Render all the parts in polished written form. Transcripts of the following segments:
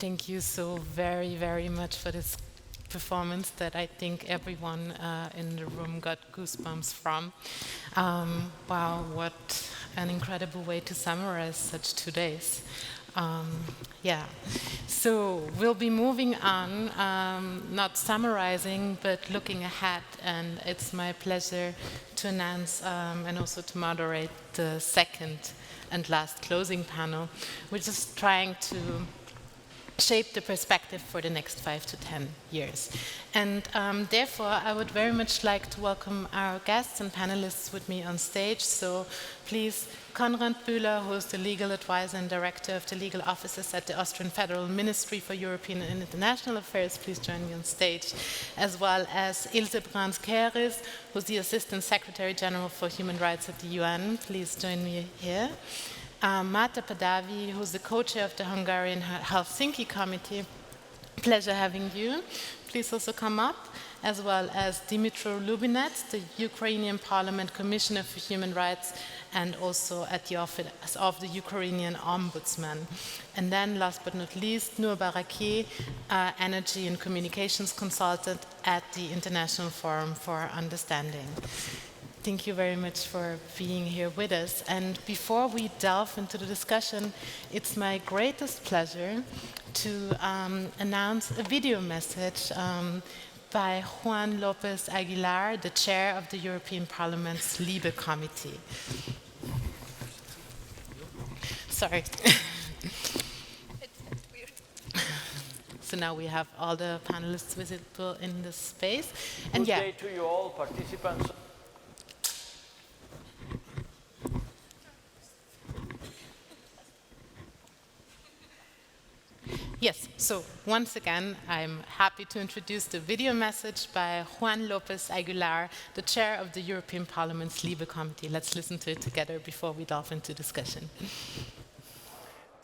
Thank you so very, very much for this performance that I think everyone in the room got goosebumps from. Wow, what an incredible way to summarize such 2 days. Yeah, so we'll be moving on, not summarizing, but looking ahead, and it's my pleasure to announce and also to moderate the second and last closing panel, which is trying to shape the perspective for the next 5 to 10 years. And therefore, I would very much like to welcome our guests and panelists with me on stage. So please, Konrad Bühler, who is the legal advisor and director of the legal offices at the Austrian Federal Ministry for European and International Affairs, please join me on stage, as well as Ilze Kehris, who's the Assistant Secretary General for Human Rights at the UN. Please join me here. Márta Pardavi, who's the co-chair of the Hungarian Helsinki Committee. Pleasure having you. Please also come up, as well as Dmytro Lubinets, the Ukrainian Parliament Commissioner for Human Rights, and also at the office of the Ukrainian Ombudsman. And then, last but not least, Nour Barakeh, Energy and Communications Consultant at the International Forum for Understanding. Thank you very much for being here with us. And before we delve into the discussion, it's my greatest pleasure to announce a video message by Juan López Aguilar, the chair of the European Parliament's LIBE Committee. Sorry. So now we have all the panelists visible in this space. And Good day to you all, participants. Yes, so once again, I'm happy to introduce the video message by Juan López Aguilar, the chair of the European Parliament's LIBE Committee. Let's listen to it together before we delve into discussion.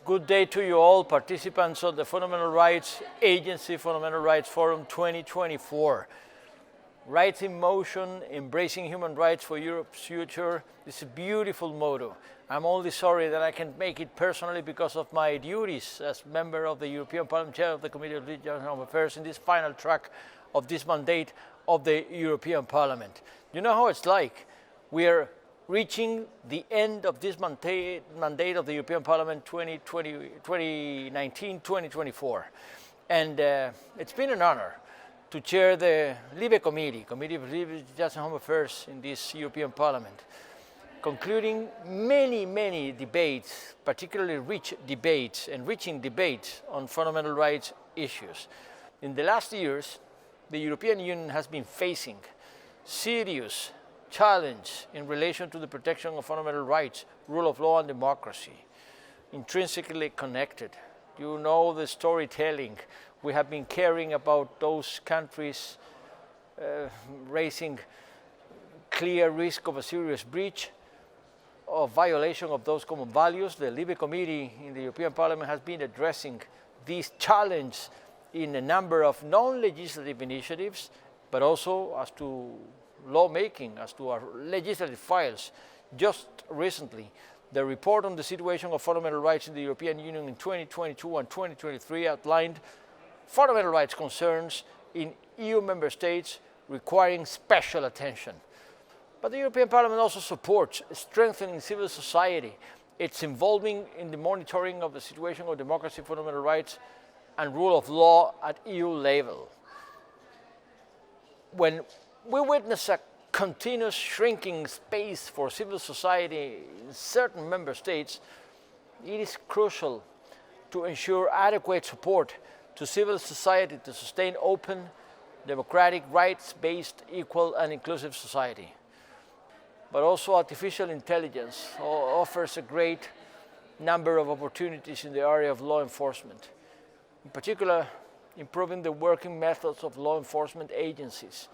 Good day to you all, participants of the Fundamental Rights Agency Fundamental Rights Forum 2024. Rights in Motion, Embracing Human Rights for Europe's Future. This is a beautiful motto. I'm only sorry that I can't make it personally because of my duties as member of the European Parliament, chair of the Committee of International Affairs in this final track of this mandate of the European Parliament. You know how it's like. We are reaching the end of this mandate of the European Parliament 2019-2024. And it's been an honor to chair the LIBE Committee, Committee of Legal Justice and Home Affairs in this European Parliament, concluding many, many debates, particularly rich debates, enriching debates on fundamental rights issues. In the last years, the European Union has been facing serious challenge in relation to the protection of fundamental rights, rule of law and democracy, intrinsically connected. You know the storytelling. We have been caring about those countries raising clear risk of a serious breach of violation of those common values. The LIBE Committee in the European Parliament has been addressing this challenge in a number of non-legislative initiatives, but also as to lawmaking, as to our legislative files. Just recently, the report on the situation of fundamental rights in the European Union in 2022 and 2023 outlined fundamental rights concerns in EU member states requiring special attention. But the European Parliament also supports strengthening civil society, its involvement in the monitoring of the situation of democracy, fundamental rights, and rule of law at EU level. When we witness a continuous shrinking space for civil society in certain member states, it is crucial to ensure adequate support to civil society to sustain open, democratic, rights-based, equal and inclusive society. But also artificial intelligence offers a great number of opportunities in the area of law enforcement. In particular, improving the working methods of law enforcement agencies,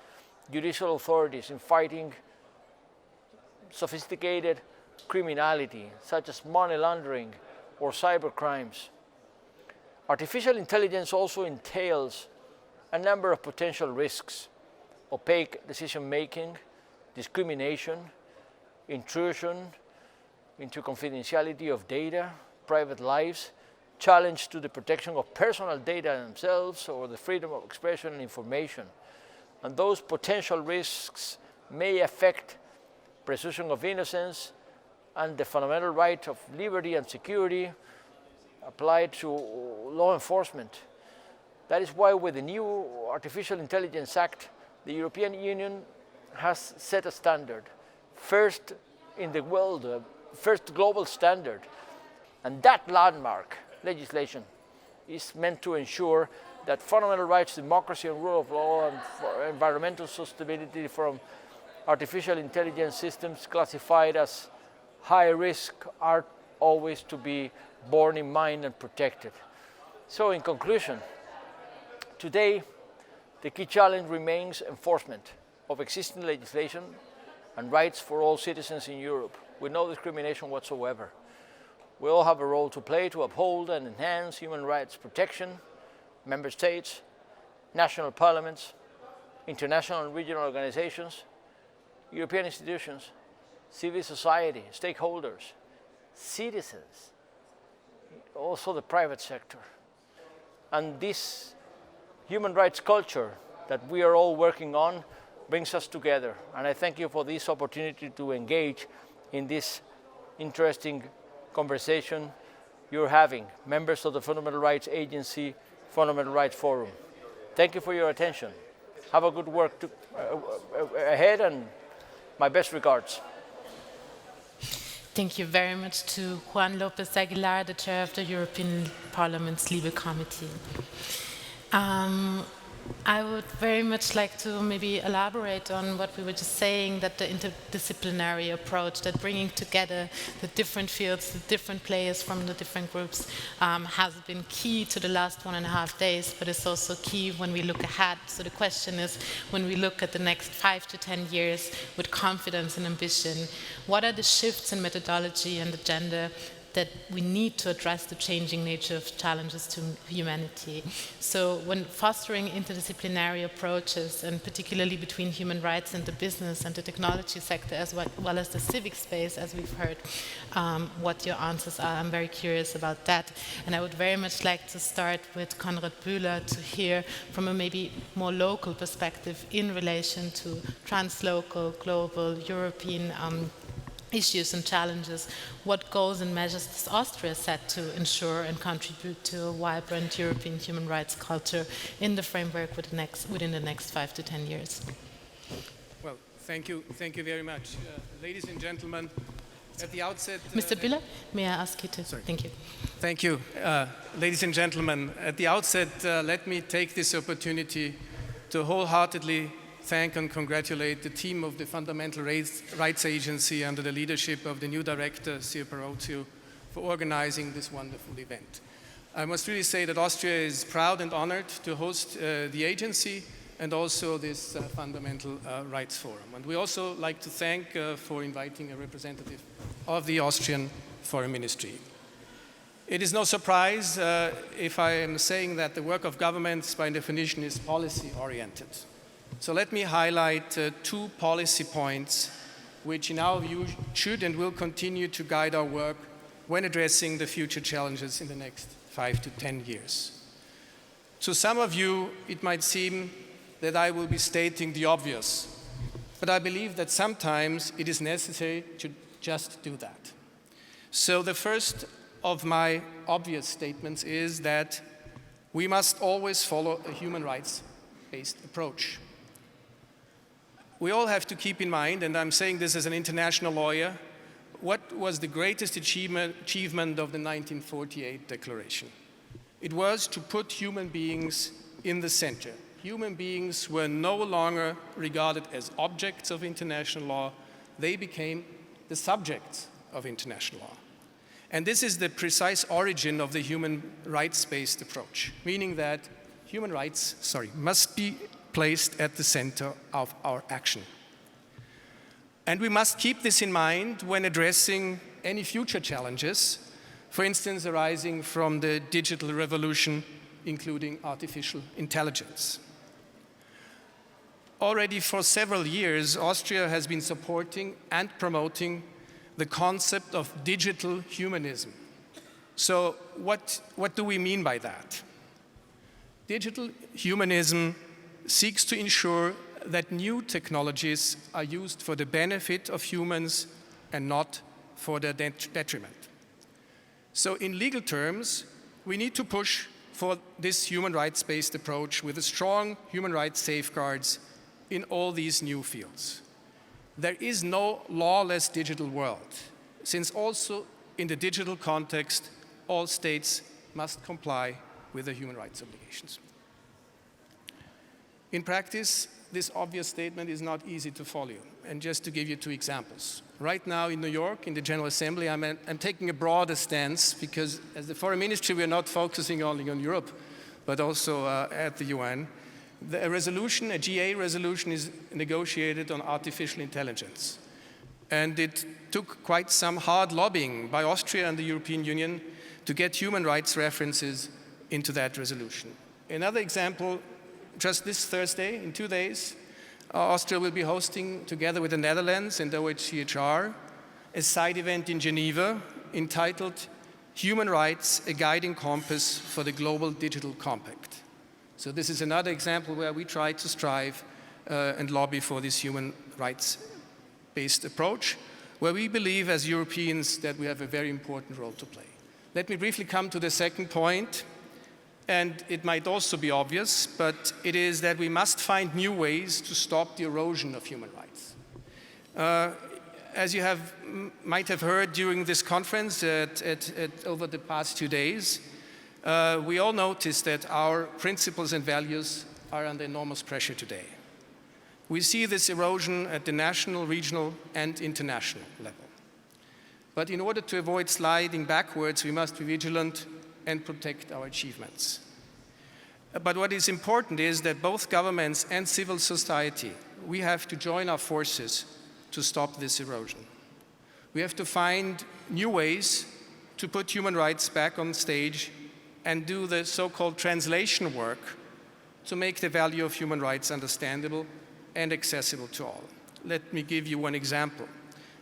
judicial authorities in fighting sophisticated criminality, such as money laundering or cyber crimes. Artificial intelligence also entails a number of potential risks: opaque decision-making, discrimination, intrusion into confidentiality of data, private lives, challenge to the protection of personal data themselves or the freedom of expression and information. And those potential risks may affect presumption of innocence and the fundamental right of liberty and security applied to law enforcement. That is why with the new Artificial Intelligence Act, the European Union has set a standard, first in the world, first global standard. And that landmark legislation is meant to ensure that fundamental rights, democracy and rule of law and environmental sustainability from artificial intelligence systems classified as high risk are always to be borne in mind and protected. So in conclusion, today the key challenge remains enforcement of existing legislation and rights for all citizens in Europe with no discrimination whatsoever. We all have a role to play to uphold and enhance human rights protection. Member states, national parliaments, international and regional organizations, European institutions, civil society, stakeholders, citizens, also the private sector. And this human rights culture that we are all working on brings us together. And I thank you for this opportunity to engage in this interesting conversation you're having, members of the Fundamental Rights Agency, Fundamental Rights Forum. Thank you for your attention. Have a good work ahead and my best regards. Thank you very much to Juan López Aguilar, the chair of the European Parliament's LIBE Committee. I would very much like to maybe elaborate on what we were just saying, that the interdisciplinary approach, that bringing together the different fields, the different players from the different groups has been key to the last 1.5 days, but it's also key when we look ahead. So the question is, when we look at the next 5 to 10 years with confidence and ambition, what are the shifts in methodology and agenda that we need to address the changing nature of challenges to humanity? So when fostering interdisciplinary approaches, and particularly between human rights and the business and the technology sector, as well as the civic space, as we've heard, what your answers are, I'm very curious about that. And I would very much like to start with Konrad Bühler to hear from a maybe more local perspective in relation to translocal, global, European issues and challenges. What goals and measures does Austria set to ensure and contribute to a vibrant European human rights culture in the framework within the next 5 to 10 years? Well, thank you very much. Ladies and gentlemen, at the outset... Mr. Bühler, may I ask you to... Sorry. Thank you. Thank you. Ladies and gentlemen, at the outset, let me take this opportunity to wholeheartedly thank and congratulate the team of the Fundamental Rights Agency under the leadership of the new director, Sir Parozio, for organizing this wonderful event. I must really say that Austria is proud and honored to host the agency and also this Fundamental Rights Forum. And we also like to thank for inviting a representative of the Austrian Foreign Ministry. It is no surprise if I am saying that the work of governments by definition is policy-oriented. So let me highlight 2 policy points which in our view should and will continue to guide our work when addressing the future challenges in the next 5 to 10 years. To some of you, it might seem that I will be stating the obvious, but I believe that sometimes it is necessary to just do that. So the first of my obvious statements is that we must always follow a human rights-based approach. We all have to keep in mind, and I'm saying this as an international lawyer, what was the greatest achievement of the 1948 Declaration. It was to put human beings in the center. Human beings were no longer regarded as objects of international law. They became the subjects of international law. And this is the precise origin of the human rights-based approach, meaning that human rights, must be placed at the center of our action. And we must keep this in mind when addressing any future challenges, for instance, arising from the digital revolution, including artificial intelligence. Already for several years, Austria has been supporting and promoting the concept of digital humanism. So what do we mean by that? Digital humanism seeks to ensure that new technologies are used for the benefit of humans and not for their detriment. So in legal terms, we need to push for this human rights-based approach with strong human rights safeguards in all these new fields. There is no lawless digital world, since also in the digital context, all states must comply with their human rights obligations. In practice, this obvious statement is not easy to follow. And just to give you two examples. Right now in New York, in the General Assembly, I'm taking a broader stance because as the Foreign Ministry, we're not focusing only on Europe, but also at the UN. A resolution, a GA resolution, is negotiated on artificial intelligence. And it took quite some hard lobbying by Austria and the European Union to get human rights references into that resolution. Another example, just this Thursday, in 2 days, Austria will be hosting, together with the Netherlands and OHCHR, a side event in Geneva entitled Human Rights, a Guiding Compass for the Global Digital Compact. So this is another example where we try to strive and lobby for this human rights-based approach, where we believe as Europeans that we have a very important role to play. Let me briefly come to the second point. And it might also be obvious, but it is that we must find new ways to stop the erosion of human rights. As you might have heard during this conference over the past 2 days, we all noticed that our principles and values are under enormous pressure today. We see this erosion at the national, regional, and international level. But in order to avoid sliding backwards, we must be vigilant and protect our achievements. But what is important is that both governments and civil society, we have to join our forces to stop this erosion. We have to find new ways to put human rights back on stage and do the so-called translation work to make the value of human rights understandable and accessible to all. Let me give you one example.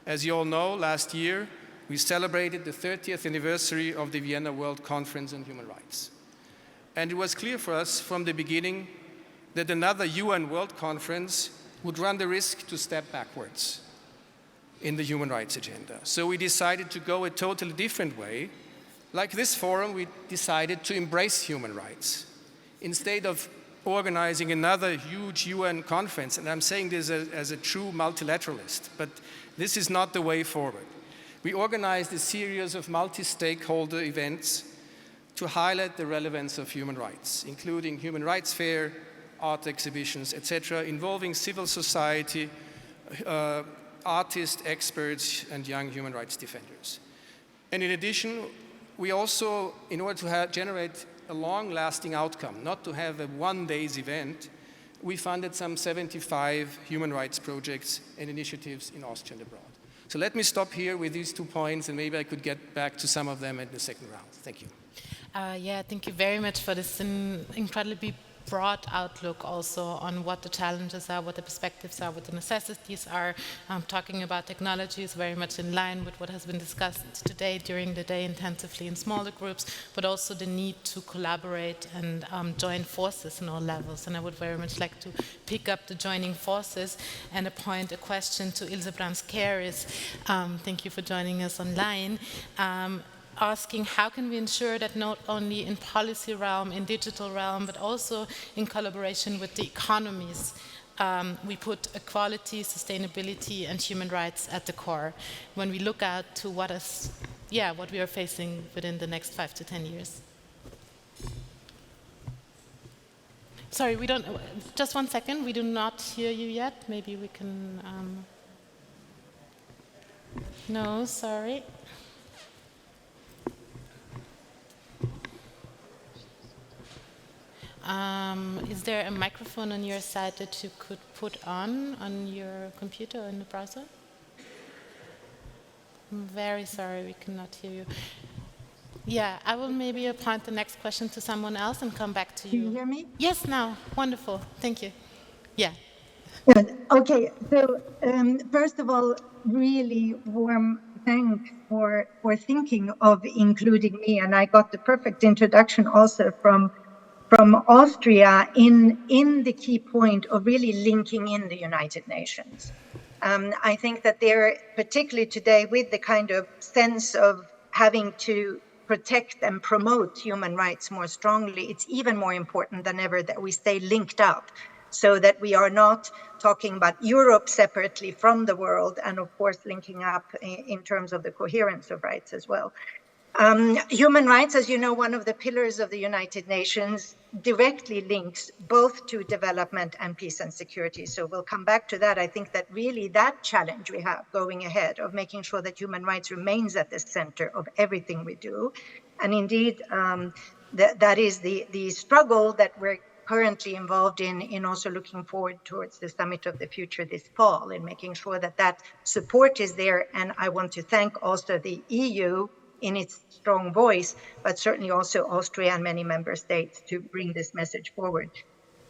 As you all know, last year, we celebrated the 30th anniversary of the Vienna World Conference on Human Rights. And it was clear for us from the beginning that another UN World Conference would run the risk to step backwards in the human rights agenda. So we decided to go a totally different way. Like this forum, we decided to embrace human rights. Instead of organizing another huge UN conference, and I'm saying this as a true multilateralist, but this is not the way forward. We organized a series of multi-stakeholder events to highlight the relevance of human rights, including human rights fair, art exhibitions, etc., involving civil society, artists, experts, and young human rights defenders. And in addition, we also, in order to generate a long-lasting outcome, not to have a one-day's event, we funded some 75 human rights projects and initiatives in Austria and abroad. So let me stop here with these 2 points, and maybe I could get back to some of them in the second round. Thank you. Yeah, thank you very much for this incredibly broad outlook also on what the challenges are, what the perspectives are, what the necessities are. Talking about technology is very much in line with what has been discussed today during the day intensively in smaller groups, but also the need to collaborate and join forces in all levels. And I would very much like to pick up the joining forces and appoint a question to Ilze Kehris. Thank you for joining us online. Asking how can we ensure that not only in policy realm, in digital realm, but also in collaboration with the economies, we put equality, sustainability, and human rights at the core when we look out to what we are facing within the next 5 to 10 years. Sorry, we don't, just 1 second, we do not hear you yet. Maybe we can, no, sorry. Is there a microphone on your side that you could put on your computer or in the browser? I'm very sorry, we cannot hear you. Yeah, I will maybe appoint the next question to someone else and come back to you. Can you hear me? Yes, now. Wonderful. Thank you. Yeah. Good. Okay. So first of all, really warm thank for thinking of including me, and I got the perfect introduction also from Austria in the key point of really linking in the United Nations. I think that they're, particularly today, with the kind of sense of having to protect and promote human rights more strongly, it's even more important than ever that we stay linked up, so that we are not talking about Europe separately from the world, and of course linking up in terms of the coherence of rights as well. Human rights, as you know, one of the pillars of the United Nations, directly links both to development and peace and security. So we'll come back to that. I think that really that challenge we have going ahead of making sure that human rights remains at the center of everything we do. And indeed, that is the struggle that we're currently involved in also looking forward towards the Summit of the Future this fall, in making sure that that support is there. And I want to thank also the EU in its strong voice, but certainly also Austria and many member states to bring this message forward.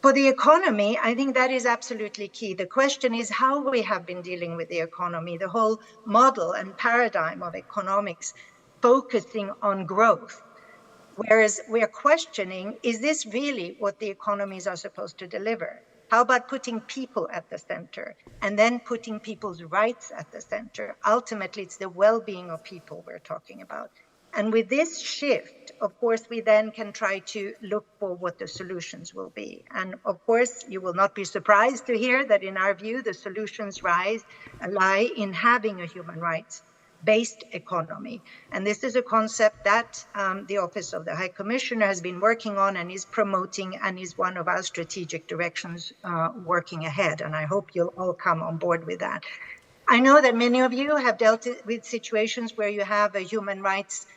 For the economy, I think that is absolutely key. The question is how we have been dealing with the economy, the whole model and paradigm of economics focusing on growth. Whereas we are questioning, is this really what the economies are supposed to deliver? How about putting people at the center and then putting people's rights at the center? Ultimately, it's the well-being of people we're talking about. And with this shift, of course, we then can try to look for what the solutions will be. And of course, you will not be surprised to hear that in our view, the solutions lie in having a human rights-based economy. And this is a concept that the Office of the High Commissioner has been working on and is promoting, and is one of our strategic directions working ahead. And I hope you'll all come on board with that. I know that many of you have dealt with situations where you have a human rights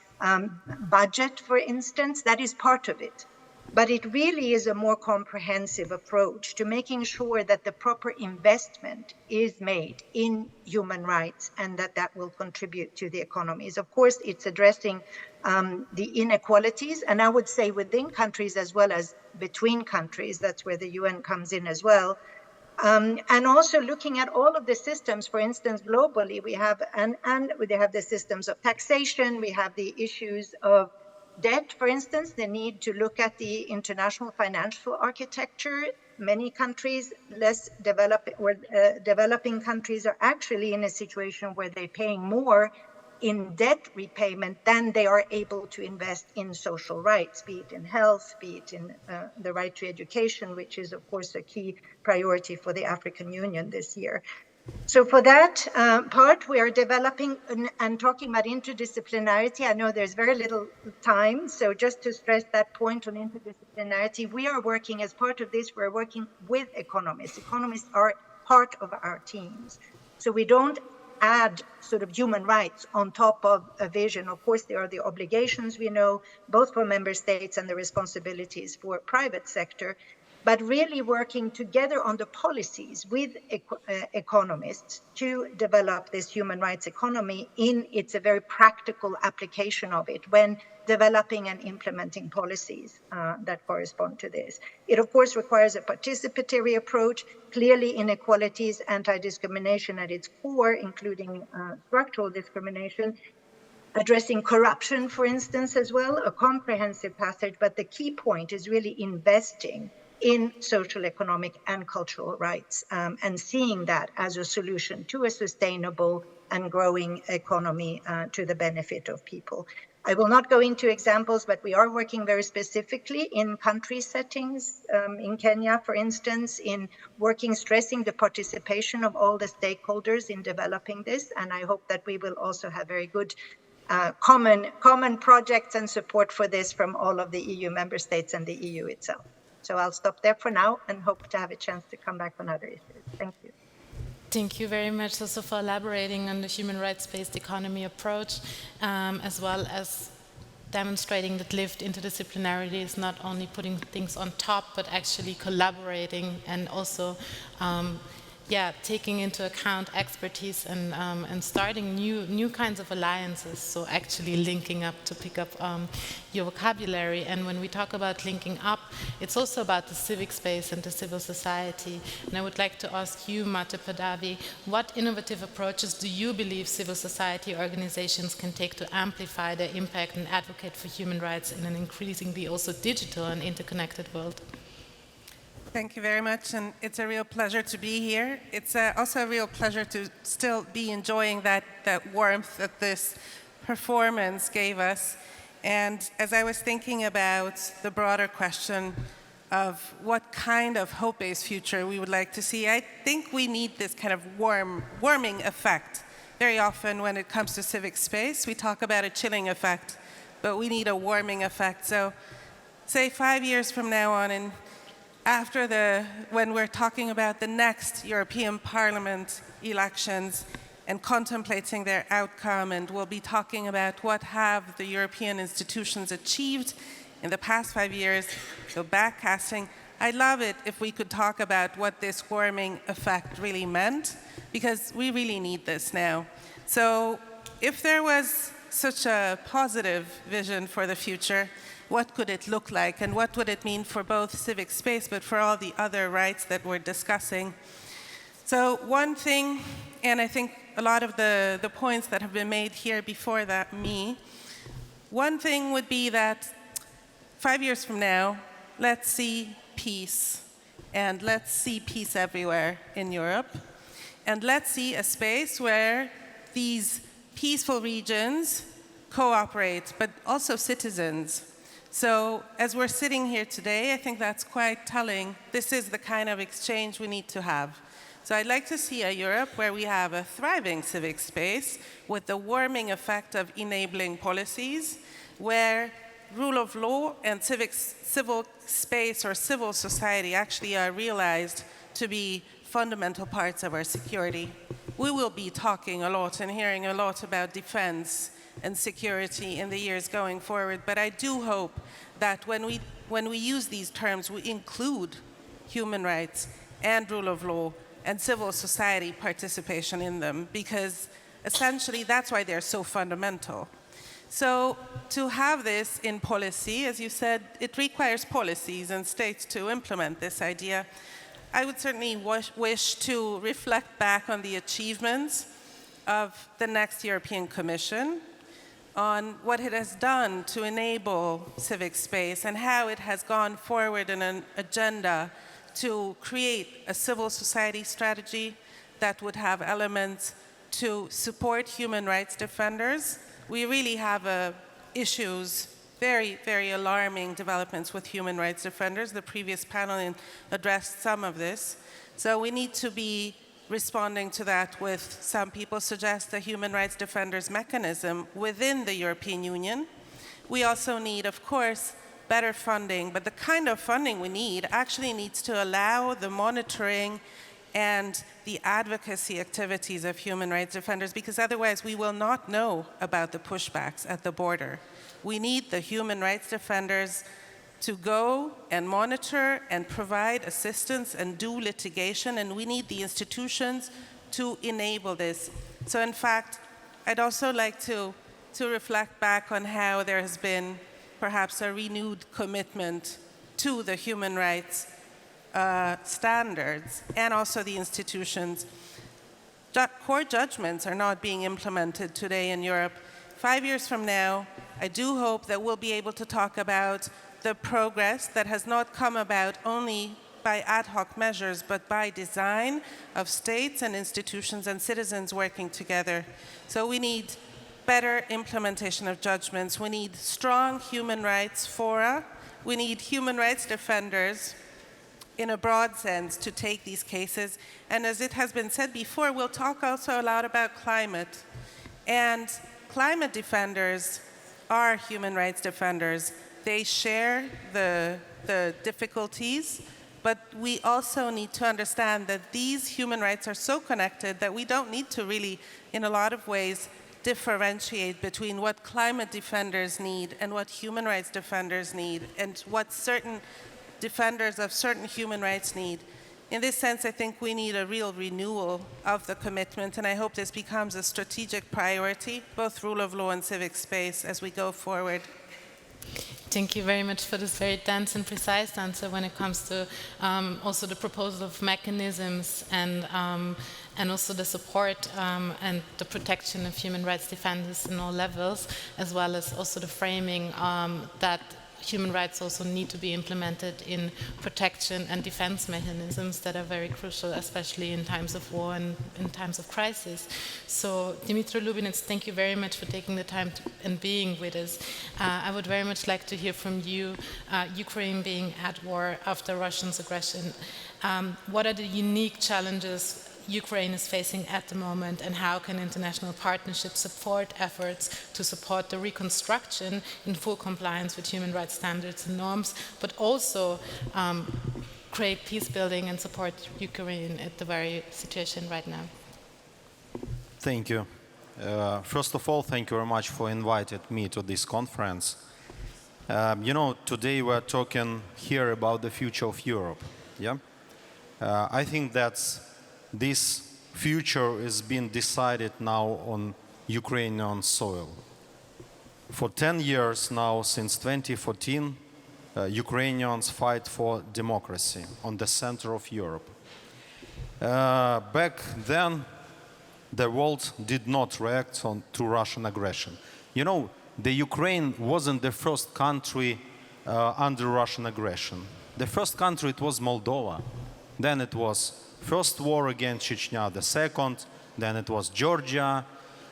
budget, for instance. That is part of it. But it really is a more comprehensive approach to making sure that the proper investment is made in human rights and that will contribute to the economies. Of course, it's addressing the inequalities, and I would say within countries as well as between countries. That's where the UN comes in as well. And also looking at all of the systems, for instance, globally, we have the systems of taxation, we have the issues of debt, for instance, the need to look at the international financial architecture. Many countries, less developed or developing countries, are actually in a situation where they're paying more in debt repayment than they are able to invest in social rights, be it in health, be it in the right to education, which is, of course, a key priority for the African Union this year. So for that part, we are developing and talking about interdisciplinarity. I know there's very little time, so just to stress that point on interdisciplinarity, we are working as part of this, we're working with economists. Economists are part of our teams. So we don't add sort of human rights on top of a vision. Of course, there are the obligations we know, both for member states and the responsibilities for private sector, but really working together on the policies with economists to develop this human rights economy in its a very practical application of it when developing and implementing policies that correspond to this. It, of course, requires a participatory approach, clearly inequalities, anti-discrimination at its core, including structural discrimination, addressing corruption, for instance, as well, a comprehensive passage. But the key point is really investing in social, economic, and cultural rights, and seeing that as a solution to a sustainable and growing economy to the benefit of people. I will not go into examples, but we are working very specifically in country settings, in Kenya, for instance, in stressing the participation of all the stakeholders in developing this. And I hope that we will also have very good common projects and support for this from all of the EU member states and the EU itself. So I'll stop there for now and hope to have a chance to come back on other issues. Thank you. Thank you very much also for elaborating on the human rights-based economy approach, as well as demonstrating that lived interdisciplinarity is not only putting things on top, but actually collaborating and also taking into account expertise and starting new kinds of alliances. So actually linking up, to pick up your vocabulary. And when we talk about linking up, it's also about the civic space and the civil society. And I would like to ask you, Márta, Pardavi, what innovative approaches do you believe civil society organizations can take to amplify their impact and advocate for human rights in an increasingly also digital and interconnected world? Thank you very much, and it's a real pleasure to be here. It's also a real pleasure to still be enjoying that warmth that this performance gave us. And as I was thinking about the broader question of what kind of hope-based future we would like to see, I think we need this kind of warming effect. Very often when it comes to civic space, we talk about a chilling effect, but we need a warming effect. So say 5 years from now on, and when we're talking about the next European Parliament elections and contemplating their outcome, and we'll be talking about what have the European institutions achieved in the past 5 years, so backcasting, I'd love it if we could talk about what this warming effect really meant, because we really need this now. So if there was such a positive vision for the future, what could it look like, and what would it mean for both civic space but for all the other rights that we're discussing? So one thing, and I think a lot of the points that have been made here before that one thing would be that 5 years from now, let's see peace, and let's see peace everywhere in Europe, and let's see a space where these peaceful regions cooperate, but also citizens. So as we're sitting here today, I think that's quite telling. This is the kind of exchange we need to have. So I'd like to see a Europe where we have a thriving civic space with the warming effect of enabling policies, where rule of law and civil space or civil society actually are realized to be fundamental parts of our security. We will be talking a lot and hearing a lot about defense and security in the years going forward, but I do hope that when we use these terms, we include human rights and rule of law and civil society participation in them, because essentially that's why they're so fundamental. So to have this in policy, as you said, it requires policies and states to implement this idea. I would certainly wish to reflect back on the achievements of the next European Commission, on what it has done to enable civic space and how it has gone forward in an agenda to create a civil society strategy that would have elements to support human rights defenders. We really have issues, very, very alarming developments with human rights defenders. The previous panel addressed some of this. So we need to be responding to that with, some people suggest, a human rights defenders mechanism within the European Union. We also need, of course, better funding, but the kind of funding we need actually needs to allow the monitoring and the advocacy activities of human rights defenders, because otherwise we will not know about the pushbacks at the border. We need the human rights defenders to go and monitor and provide assistance and do litigation, and we need the institutions to enable this. So in fact, I'd also like to reflect back on how there has been perhaps a renewed commitment to the human rights standards and also the institutions. Court judgments are not being implemented today in Europe. 5 years from now, I do hope that we'll be able to talk about the progress that has not come about only by ad hoc measures, but by design of states and institutions and citizens working together. So we need better implementation of judgments. We need strong human rights fora. We need human rights defenders in a broad sense to take these cases. And as it has been said before, we'll talk also a lot about climate. And climate defenders are human rights defenders. They share the difficulties, but we also need to understand that these human rights are so connected that we don't need to really, in a lot of ways, differentiate between what climate defenders need and what human rights defenders need, and what certain defenders of certain human rights need. In this sense, I think we need a real renewal of the commitment, and I hope this becomes a strategic priority, both rule of law and civic space, as we go forward. Thank you very much for this very dense and precise answer when it comes to also the proposal of mechanisms and also the support and the protection of human rights defenders in all levels, as well as also the framing that human rights also need to be implemented in protection and defense mechanisms that are very crucial, especially in times of war and in times of crisis. So, Dmytro, Lubinets, thank you very much for taking the time and being with us. I would very much like to hear from you, Ukraine being at war after Russia's aggression. What are the unique challenges Ukraine is facing at the moment, and how can international partnerships support efforts to support the reconstruction in full compliance with human rights standards and norms, but also create peace building and support Ukraine at the very situation right now? Thank you. First of all, thank you very much for inviting me to this conference. You know, today we're talking here about the future of Europe. Yeah, I think that's this future is being decided now on Ukrainian soil. For 10 years now, since 2014, Ukrainians fight for democracy on the center of Europe. Back then, the world did not react to Russian aggression. You know, the Ukraine wasn't the first country under Russian aggression. The first country, it was Moldova. Then it was first war against Chechnya, the second, then it was Georgia,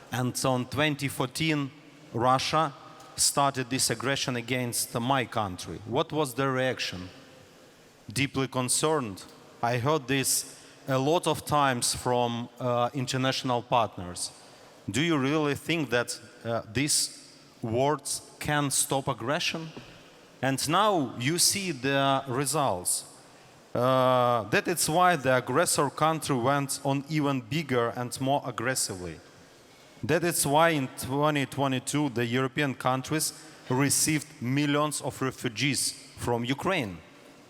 and on 2014, Russia started this aggression against my country. What was the reaction? Deeply concerned. I heard this a lot of times from international partners. Do you really think that these words can stop aggression? And now you see the results. That is why the aggressor country went on even bigger and more aggressively. That is why in 2022 the European countries received millions of refugees from Ukraine.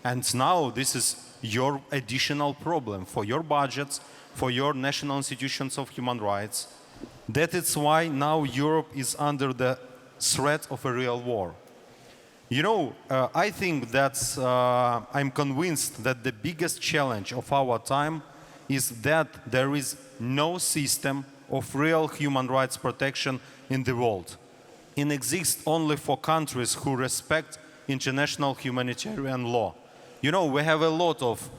And now this is your additional problem for your budgets, for your national institutions of human rights. That is why now Europe is under the threat of a real war. You know, I think that I'm convinced that the biggest challenge of our time is that there is no system of real human rights protection in the world. It exists only for countries who respect international humanitarian law. You know, we have a lot of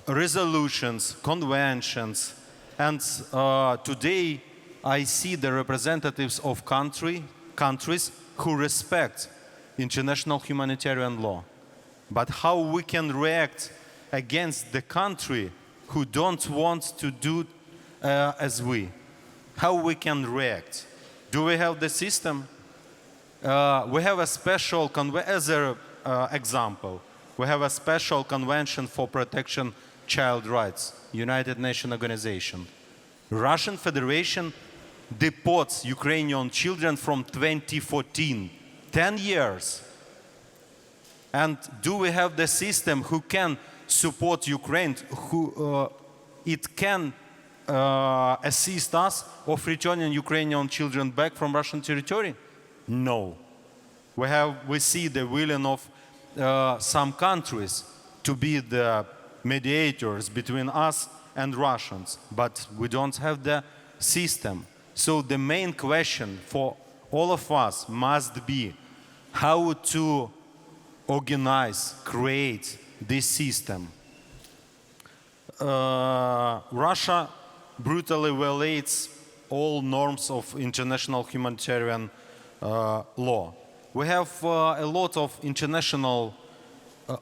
resolutions, conventions, and today I see the representatives of countries who respect international humanitarian law. But how we can react against the country who don't want to do as we? How we can react? Do we have the system? We have a special, as an example, we have a special convention for protection child rights, United Nations Organization. Russian Federation deports Ukrainian children from 2014. 10 years. And do we have the system who can support Ukraine, who it can assist us of returning Ukrainian children back from Russian territory? No. We see the willing of some countries to be the mediators between us and Russians, but we don't have the system. So the main question for all of us must be how to organize, create this system. Russia brutally violates all norms of international humanitarian law. We have a lot of international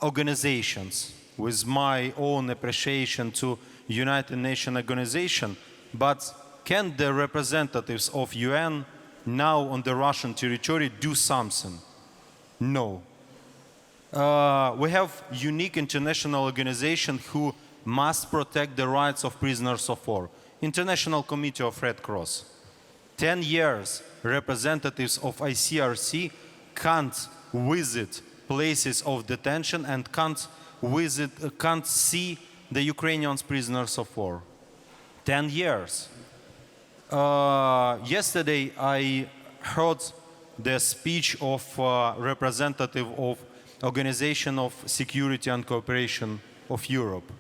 organizations, with my own appreciation to United Nations Organization, but can the representatives of UN now on the Russian territory do something? No. We have unique international organization who must protect the rights of prisoners of war. International Committee of Red Cross. 10 years, representatives of ICRC can't visit places of detention and can't see the Ukrainians prisoners of war? 10 years. Yesterday, I heard the speech of representative of Organization of Security and Cooperation of Europe.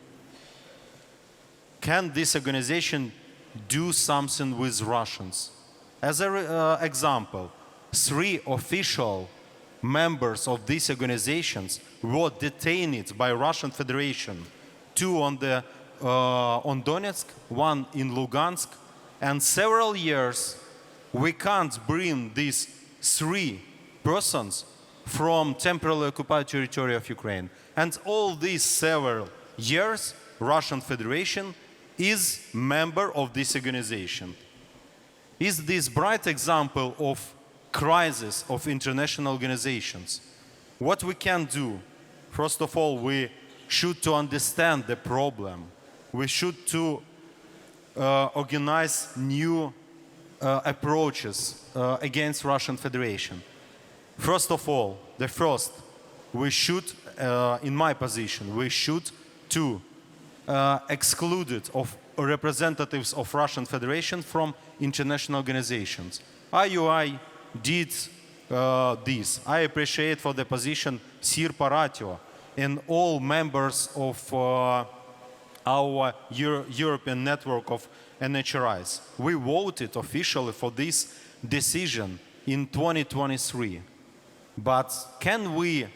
Can this organization do something with Russians? As an example, 3 official members of these organizations were detained by Russian Federation, 2 on Donetsk, 1 in Lugansk, and several years we can't bring these 3 persons from temporarily occupied territory of Ukraine. And all these several years, Russian Federation is member of this organization. Is this bright example of crisis of international organizations? What we can do? First of all, we should to understand the problem. We should to organize new approaches against Russian Federation. First of all, we should, in my position, we should to exclude it of representatives of Russian Federation from international organizations. IUI did this. I appreciate for the position Sirpa Ratio and all members of our European network of NHRIs. We voted officially for this decision in 2023. But can we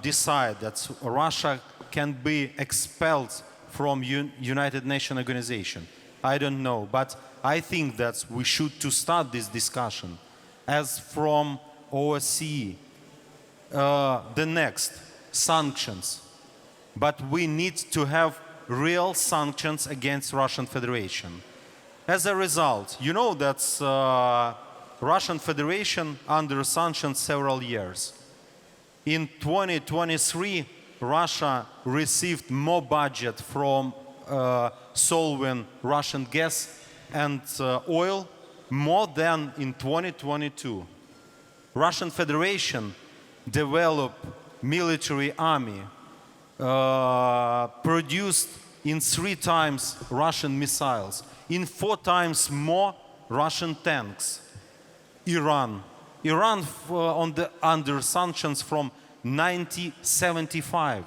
decide that Russia can be expelled from United Nations organization? I don't know, but I think that we should to start this discussion as from OSCE. The next, sanctions. But we need to have real sanctions against Russian Federation. As a result, you know that Russian Federation under sanctions several years. In 2023, Russia received more budget from solving Russian gas and oil more than in 2022. Russian Federation developed military army, produced in 3 times Russian missiles, in 4 times more Russian tanks. Iran under sanctions from 1975.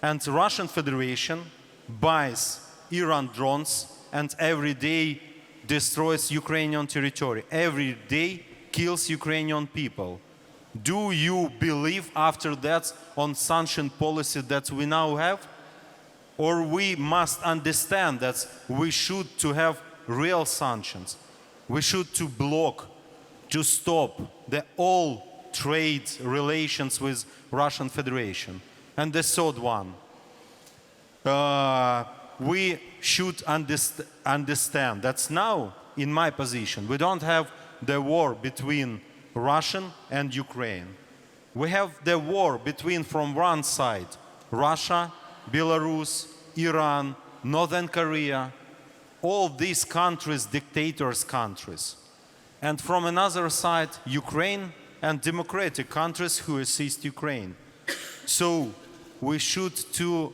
And Russian Federation buys Iran drones and every day destroys Ukrainian territory. Every day kills Ukrainian people. Do you believe after that on sanction policy that we now have? Or we must understand that we should to have real sanctions. We should to block, to stop all trade relations with Russian Federation. And the third one, we should understand that now, in my position, we don't have the war between Russian and Ukraine. We have the war between, from one side, Russia, Belarus, Iran, Northern Korea, all these countries, dictators' countries. And from another side, Ukraine and democratic countries who assist Ukraine. So we should to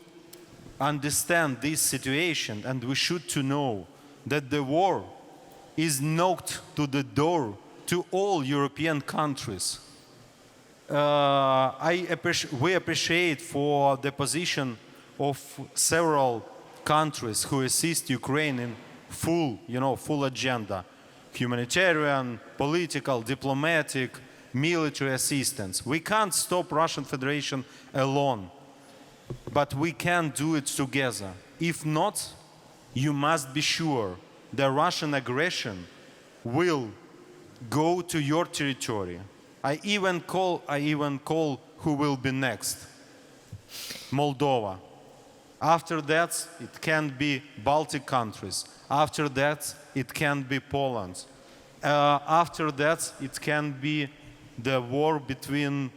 understand this situation, and we should to know that the war is knocked to the door to all European countries. We appreciate for the position of several countries who assist Ukraine in full agenda, humanitarian, political, diplomatic, military assistance. We can't stop Russian Federation alone, but we can do it together. If not, you must be sure the Russian aggression will go to your territory. I even call who will be next. Moldova. After that, it can be Baltic countries. After that, it can be Poland. After that, it can be the war between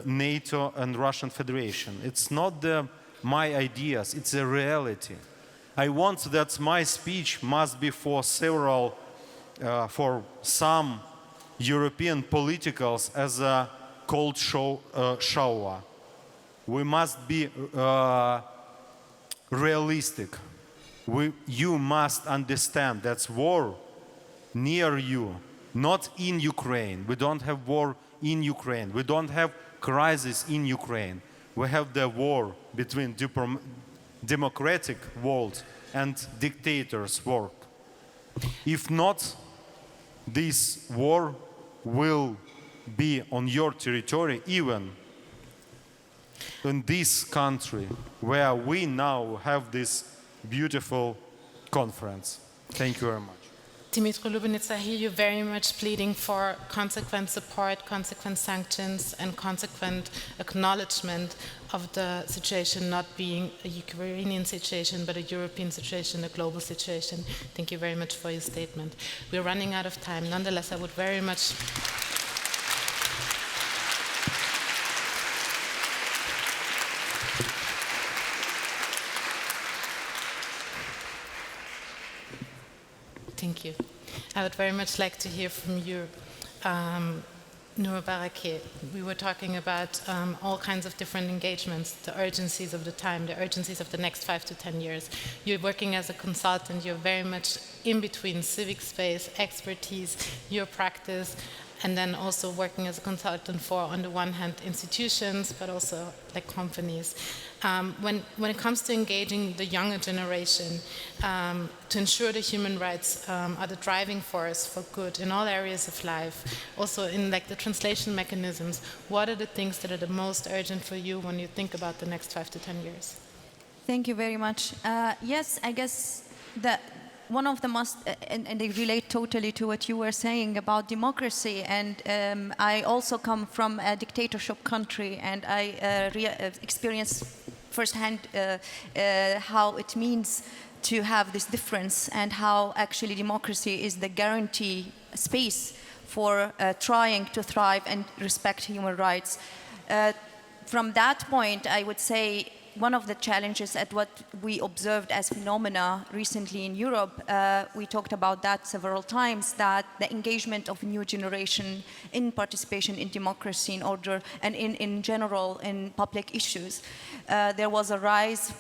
NATO and Russian Federation. It's not my ideas, it's a reality. I want that my speech must be for some European politicals as a cold shower. We must be realistic. You must understand that's war near you, not in Ukraine. We don't have war in Ukraine. We don't have crisis in Ukraine. We have the war between democratic world and dictators' world. If not, this war will be on your territory, even in this country where we now have this beautiful conference. Thank you very much. Dmytro, Lubinets, I hear you very much pleading for consequent support, consequent sanctions, and consequent acknowledgement of the situation not being a Ukrainian situation, but a European situation, a global situation. Thank you very much for your statement. We're running out of time. Nonetheless, I would very much... Thank you. I would very much like to hear from you, Nour Barakeh. We were talking about all kinds of different engagements, the urgencies of the time, the urgencies of the next 5 to 10 years. You're working as a consultant, you're very much in between civic space, expertise, your practice, and then also working as a consultant for, on the one hand, institutions, but also like companies. When it comes to engaging the younger generation, to ensure that human rights are the driving force for good in all areas of life, also in like the translation mechanisms, what are the things that are the most urgent for you when you think about the next 5 to 10 years? Thank you very much. Yes, I guess that one of the most, and they relate totally to what you were saying about democracy, and I also come from a dictatorship country, and I experienced firsthand how it means to have this difference, and how actually democracy is the guarantee space for trying to thrive and respect human rights. From that point, I would say one of the challenges at what we observed as phenomena recently in Europe, we talked about that several times, that the engagement of new generation in participation in democracy in order, and in general in public issues. There was a rise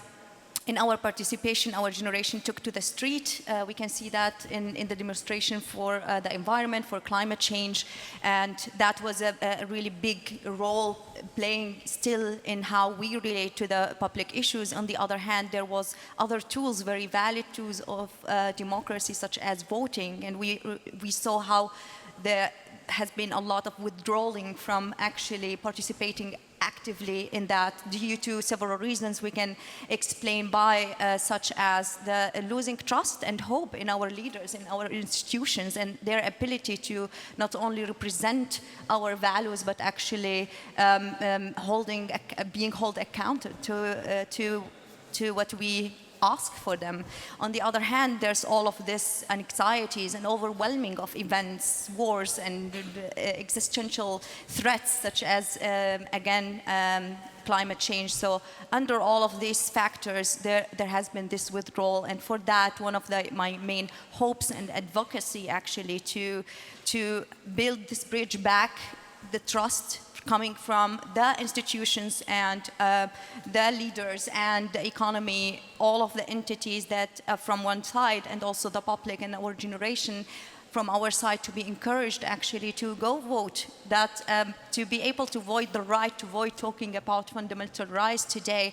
in our participation. Our generation took to the street. We can see that in the demonstration for the environment, for climate change, and that was a really big role playing still in how we relate to the public issues. On the other hand, there was other tools, very valid tools of democracy, such as voting, and we saw how there has been a lot of withdrawing from actually participating actively in that due to several reasons we can explain by, such as the losing trust and hope in our leaders, in our institutions, and their ability to not only represent our values, but actually being held accountable to what we ask for them. On the other hand, there's all of this anxieties and overwhelming of events, wars, and existential threats, such as, climate change. So under all of these factors, there has been this withdrawal. And for that, one of my main hopes and advocacy, actually, to build this bridge back, the trust coming from the institutions and the leaders and the economy, all of the entities that from one side, and also the public and our generation from our side, to be encouraged actually to go vote, that to be able to vote, the right to vote, talking about fundamental rights today.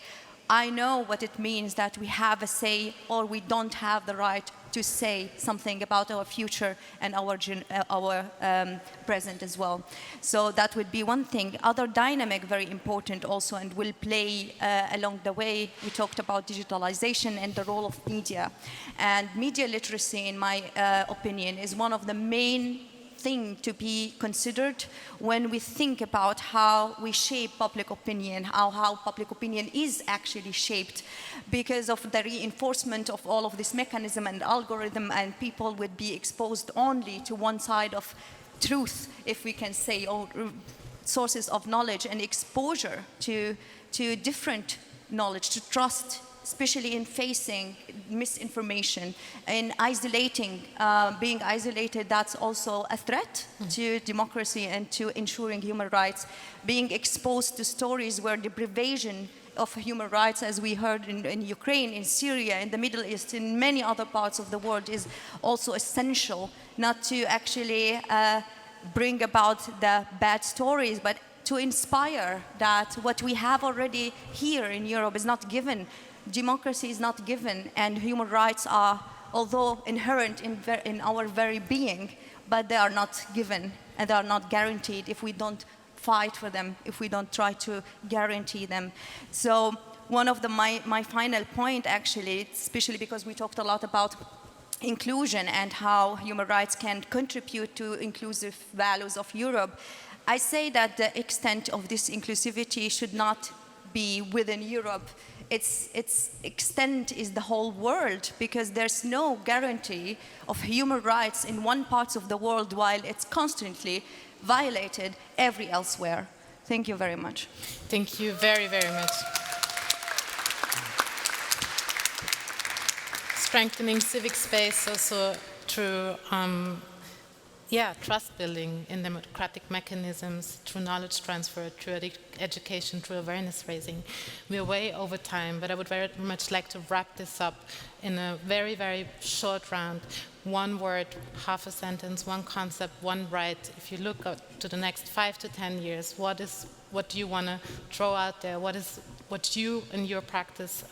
I know what it means that we have a say or we don't have the right to say something about our future and our present as well. So that would be one thing. Other dynamic, very important also, and will play along the way. We talked about digitalization and the role of media. And media literacy, in my opinion, is one of the main thing to be considered when we think about how we shape public opinion, how public opinion is actually shaped, because of the reinforcement of all of this mechanism and algorithm, and people would be exposed only to one side of truth, if we can say, or sources of knowledge, and exposure to different knowledge, to trust, especially in facing misinformation, in isolating, being isolated, that's also a threat to democracy and to ensuring human rights, being exposed to stories where deprivation of human rights, as we heard in Ukraine, in Syria, in the Middle East, in many other parts of the world, is also essential, not to actually bring about the bad stories, but to inspire that what we have already here in Europe is not given. Democracy is not given, and human rights are, although inherent in our very being, but they are not given, and they are not guaranteed if we don't fight for them, if we don't try to guarantee them. So one of my final point, actually, especially because we talked a lot about inclusion and how human rights can contribute to inclusive values of Europe, I say that the extent of this inclusivity should not be within Europe. Its extent is the whole world, because there's no guarantee of human rights in one part of the world while it's constantly violated elsewhere. Thank you very much. Thank you very, very much. Strengthening civic space also through trust building in democratic mechanisms, through knowledge transfer, through education, through awareness raising. We're way over time, but I would very much like to wrap this up in a very, very short round. One word, half a sentence, one concept, one right. If you look to the next 5 to 10 years, what do you want to throw out there? What you in your practice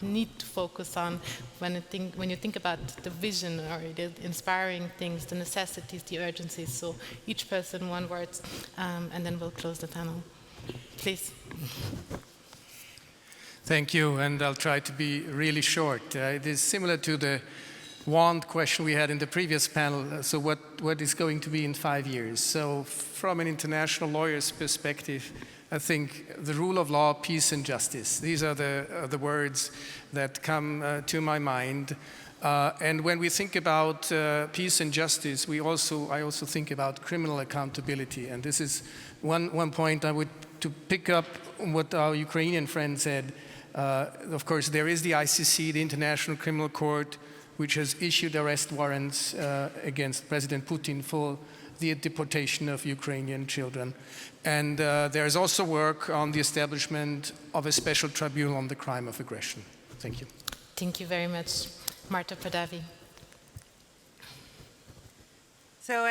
need to focus on when you think about the vision or the inspiring things, the necessities, the urgencies? So each person, one word, and then we'll close the panel. Please. Thank you, and I'll try to be really short. It is similar to the wand question we had in the previous panel. So what is going to be in 5 years? So from an international lawyer's perspective, I think the rule of law, peace and justice. These are the words that come to my mind. And when we think about peace and justice, I also think about criminal accountability. And this is one point I would to pick up on what our Ukrainian friend said. Of course, there is the ICC, the International Criminal Court, which has issued arrest warrants against President Putin for the deportation of Ukrainian children. And there is also work on the establishment of a special tribunal on the crime of aggression. Thank you. Thank you very much. Márta, Pardavi. So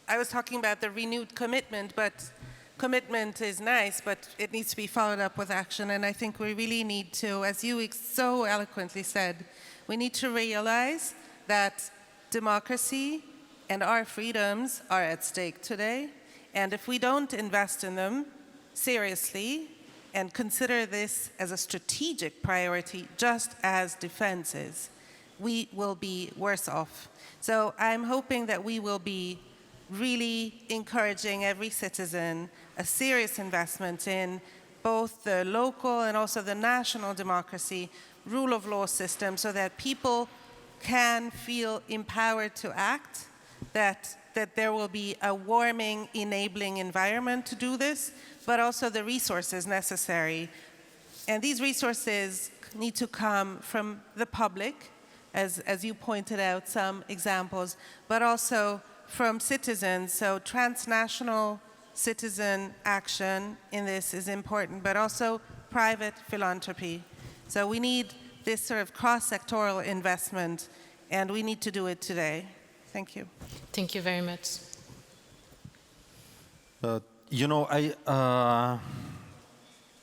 I was talking about the renewed commitment, but commitment is nice, but it needs to be followed up with action. And I think we really need to, as you so eloquently said, we need to realize that democracy and our freedoms are at stake today. And if we don't invest in them seriously and consider this as a strategic priority, just as defense is, we will be worse off. So I'm hoping that we will be really encouraging every citizen a serious investment in both the local and also the national democracy, rule of law system, so that people can feel empowered to act, that there will be a warming, enabling environment to do this, but also the resources necessary. And these resources need to come from the public, as you pointed out some examples, but also from citizens. So transnational citizen action in this is important, but also private philanthropy. So we need this sort of cross-sectoral investment, and we need to do it today. Thank you. Thank you very much. I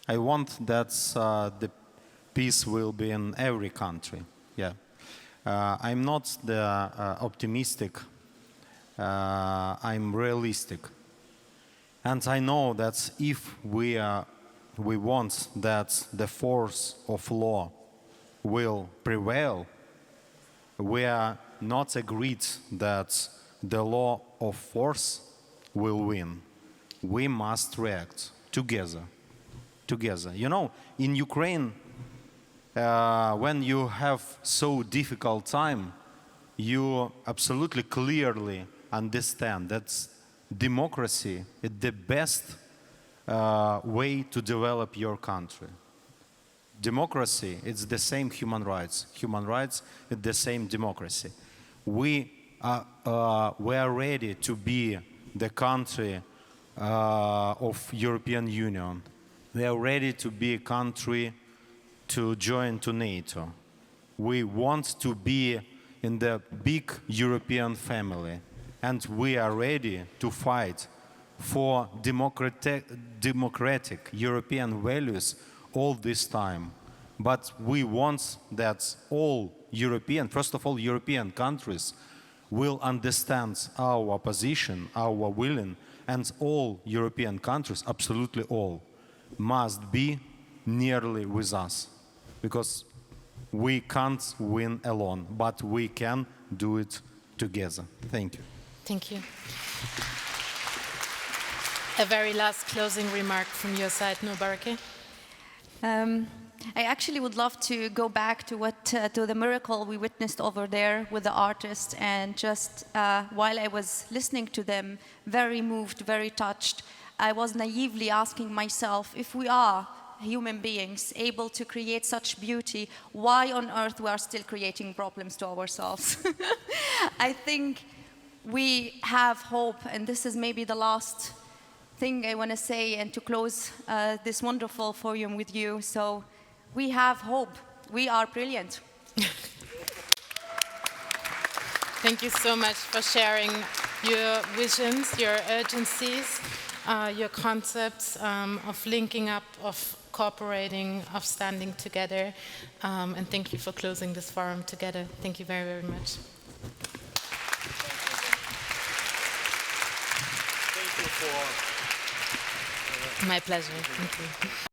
want that the peace will be in every country. Yeah, I'm not the optimistic. I'm realistic, and I know that if we want that the force of law will prevail, we are not agreed that the law of force will win. We must react together. You know, in Ukraine, when you have so difficult time, you absolutely clearly understand that democracy is the best way to develop your country. Democracy is the same human rights. Human rights is the same democracy. We are ready to be the country of European Union. We are ready to be a country to join to NATO. We want to be in the big European family, and we are ready to fight for democratic European values all this time. But we want that all European, first of all, European countries will understand our position, our willing, and all European countries, absolutely all, must be nearly with us. Because we can't win alone, but we can do it together. Thank you. Thank you. A very last closing remark from your side, Nour Barakeh. I actually would love to go back to to the miracle we witnessed over there with the artists, and just while I was listening to them, very moved, very touched, I was naively asking myself, if we are human beings able to create such beauty, why on earth we are still creating problems to ourselves? I think we have hope, and this is maybe the last thing I want to say and to close this wonderful forum with you. So we have hope. We are brilliant. Thank you so much for sharing your visions, your urgencies, your concepts of linking up, of cooperating, of standing together. And thank you for closing this forum together. Thank you very, very much. Thank you for... My pleasure. Thank you.